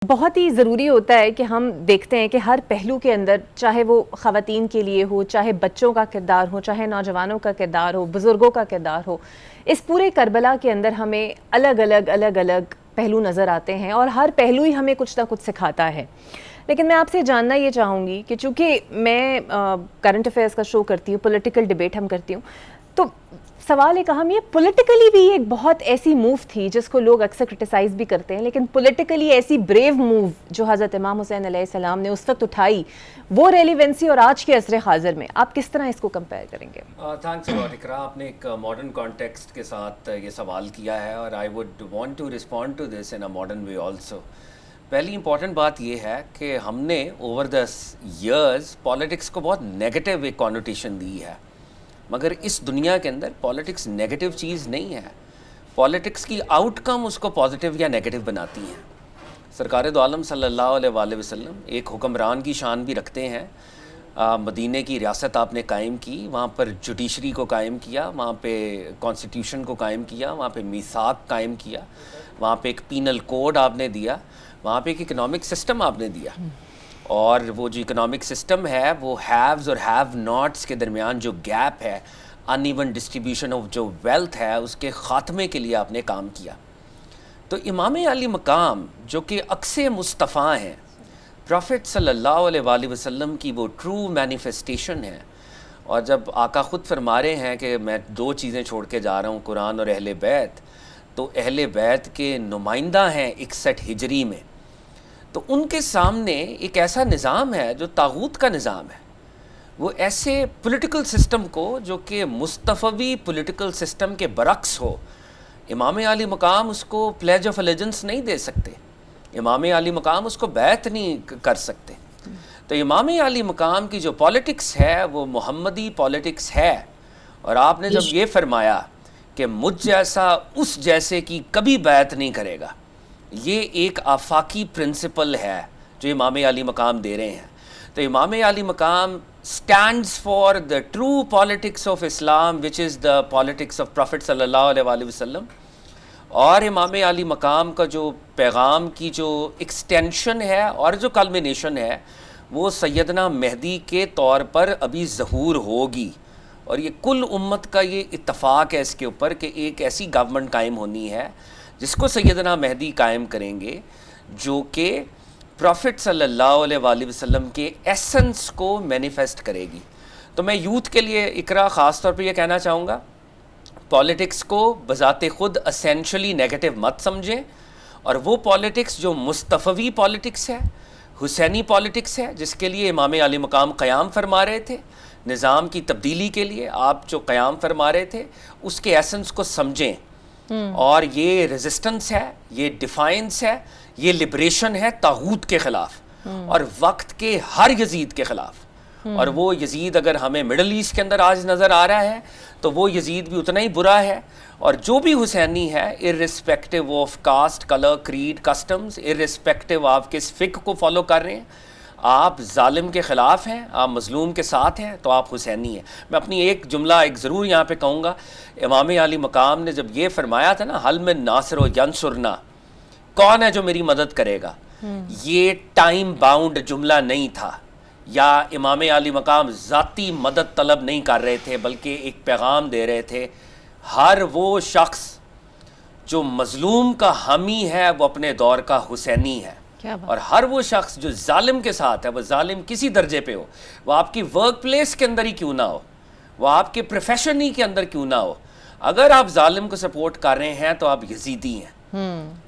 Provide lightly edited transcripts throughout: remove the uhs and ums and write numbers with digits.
بہت ہی ضروری ہوتا ہے کہ ہم دیکھتے ہیں کہ ہر پہلو کے اندر، چاہے وہ خواتین کے لیے ہو، چاہے بچوں کا کردار ہو، چاہے نوجوانوں کا کردار ہو، بزرگوں کا کردار ہو، اس پورے کربلا کے اندر ہمیں الگ الگ پہلو نظر آتے ہیں اور ہر پہلو ہی ہمیں کچھ نہ کچھ سکھاتا ہے۔ لیکن میں آپ سے جاننا یہ چاہوں گی کہ چونکہ میں کرنٹ افیئرس کا شو کرتی ہوں، پولیٹیکل ڈیبیٹ ہم کرتی ہوں، تو سوال ایک اہم، یہ پولیٹیکلی بھی ایک بہت ایسی موو تھی جس کو لوگ اکثر کرٹیسائز بھی کرتے ہیں، لیکن پولیٹیکلی ایسی بریو موو جو حضرت امام حسین علیہ السلام نے اس وقت اٹھائی، وہ ریلیونسی اور آج کے عصر حاضر میں آپ کس طرح اس کو کمپیئر کریں گے؟ تھینکس الاٹ اقرا، آپ نے ایک ماڈرن کانٹیکسٹ کے ساتھ یہ سوال کیا ہے اور I would want to respond to this in a modern way also. پہلی امپورٹنٹ بات یہ ہے کہ ہم نے اوور دا ایئرز پالیٹکس کو بہت نیگیٹو ایک کانوٹیشن دی ہے، مگر اس دنیا کے اندر پالیٹکس نیگیٹو چیز نہیں ہے۔ پالیٹکس کی آؤٹ کم اس کو پازیٹیو یا نیگیٹو بناتی ہیں۔ سرکار دو عالم صلی اللہ علیہ وآلہ وسلم ایک حکمران کی شان بھی رکھتے ہیں۔ مدینہ کی ریاست آپ نے قائم کی، وہاں پر جوڈیشری کو قائم کیا، وہاں پہ کانسٹیٹیوشن کو قائم کیا، وہاں پہ میثاق قائم کیا، وہاں پہ ایک پینل کوڈ آپ نے دیا، وہاں پہ ایک اکنامک سسٹم آپ نے دیا، اور وہ جو اکنامک سسٹم ہے وہ ہیوز اور ہیو ناٹس کے درمیان جو گیپ ہے، ان ایون ڈسٹریبیوشن آف جو ویلتھ ہے، اس کے خاتمے کے لیے آپ نے کام کیا۔ تو امام علی مقام جو کہ عکس مصطفیٰ ہیں، پروفٹ صلی اللہ علیہ وآلہ وسلم کی وہ ٹرو مینیفیسٹیشن ہے، اور جب آقا خود فرما رہے ہیں کہ میں دو چیزیں چھوڑ کے جا رہا ہوں، قرآن اور اہل بیت، تو اہل بیت کے نمائندہ ہیں 61 ہجری میں، تو ان کے سامنے ایک ایسا نظام ہے جو طاغوت کا نظام ہے۔ وہ ایسے پولیٹیکل سسٹم کو جو کہ مصطفوی پولیٹیکل سسٹم کے برعکس ہو، امام علی مقام اس کو پلیج آف الیجنس نہیں دے سکتے، امام علی مقام اس کو بیعت نہیں کر سکتے۔ تو امام علی مقام کی جو پالیٹکس ہے وہ محمدی پالیٹکس ہے، اور آپ نے جب یہ فرمایا کہ مجھ جیسا اس جیسے کی کبھی بیعت نہیں کرے گا، یہ ایک آفاقی پرنسپل ہے جو امام علی مقام دے رہے ہیں۔ تو امام علی مقام stands for the true politics of Islam, which is the politics of Prophet صلی اللہ علیہ وآلہ وسلم، اور امام علی مقام کا جو پیغام کی جو ایکسٹینشن ہے اور جو کلمینیشن ہے وہ سیدنا مہدی کے طور پر ابھی ظہور ہوگی، اور یہ کل امت کا یہ اتفاق ہے اس کے اوپر کہ ایک ایسی گورنمنٹ قائم ہونی ہے جس کو سیدنا مہدی قائم کریں گے، جو کہ پروفٹ صلی اللہ علیہ وآلہ وسلم کے ایسنس کو مینیفیسٹ کرے گی۔ تو میں یوتھ کے لیے اقرا خاص طور پہ یہ کہنا چاہوں گا، پالیٹکس کو بذات خود اسینشلی نیگیٹو مت سمجھیں، اور وہ پالیٹکس جو مصطفوی پالیٹکس ہے، حسینی پالیٹکس ہے، جس کے لیے امام علی مقام قیام فرما رہے تھے، نظام کی تبدیلی کے لیے آپ جو قیام فرما رہے تھے، اس کے ایسنس کو سمجھیں، اور یہ ریزسٹنس ہے، یہ ڈیفائنس ہے، یہ لبریشن ہے طاغوت کے خلاف اور وقت کے ہر یزید کے خلاف۔ اور وہ یزید اگر ہمیں مڈل ایسٹ کے اندر آج نظر آ رہا ہے تو وہ یزید بھی اتنا ہی برا ہے، اور جو بھی حسینی ہے irrespective of caste, colour, creed, customs, irrespective آپ کس فقہ کو فالو کر رہے ہیں، آپ ظالم کے خلاف ہیں، آپ مظلوم کے ساتھ ہیں، تو آپ حسینی ہیں۔ میں اپنی ایک جملہ ایک ضرور یہاں پہ کہوں گا، امام علی مقام نے جب یہ فرمایا تھا نا، حل من ناصر و ینصرنا، کون ہے جو میری مدد کرے گا، یہ ٹائم باؤنڈ جملہ نہیں تھا، یا امام علی مقام ذاتی مدد طلب نہیں کر رہے تھے، بلکہ ایک پیغام دے رہے تھے، ہر وہ شخص جو مظلوم کا حامی ہے وہ اپنے دور کا حسینی ہے، اور ہر وہ شخص جو ظالم کے ساتھ ہے، وہ ظالم کسی درجے پہ ہو، وہ آپ کی ورک پلیس کے اندر ہی کیوں نہ ہو، وہ آپ کے پروفیشن ہی کے اندر کیوں نہ ہو، اگر آپ ظالم کو سپورٹ کر رہے ہیں تو آپ یزیدی ہیں،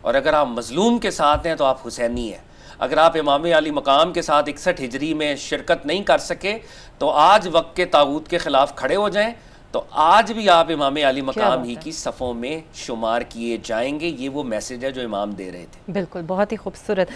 اور اگر آپ مظلوم کے ساتھ ہیں تو آپ حسینی ہیں۔ اگر آپ امام علی مقام کے ساتھ 61 ہجری میں شرکت نہیں کر سکے تو آج وقت کے طاغوت کے خلاف کھڑے ہو جائیں، تو آج بھی آپ امام علی مقام ہی کی صفوں میں شمار کیے جائیں گے۔ یہ وہ میسج ہے جو امام دے رہے تھے۔ بالکل، بہت ہی خوبصورت۔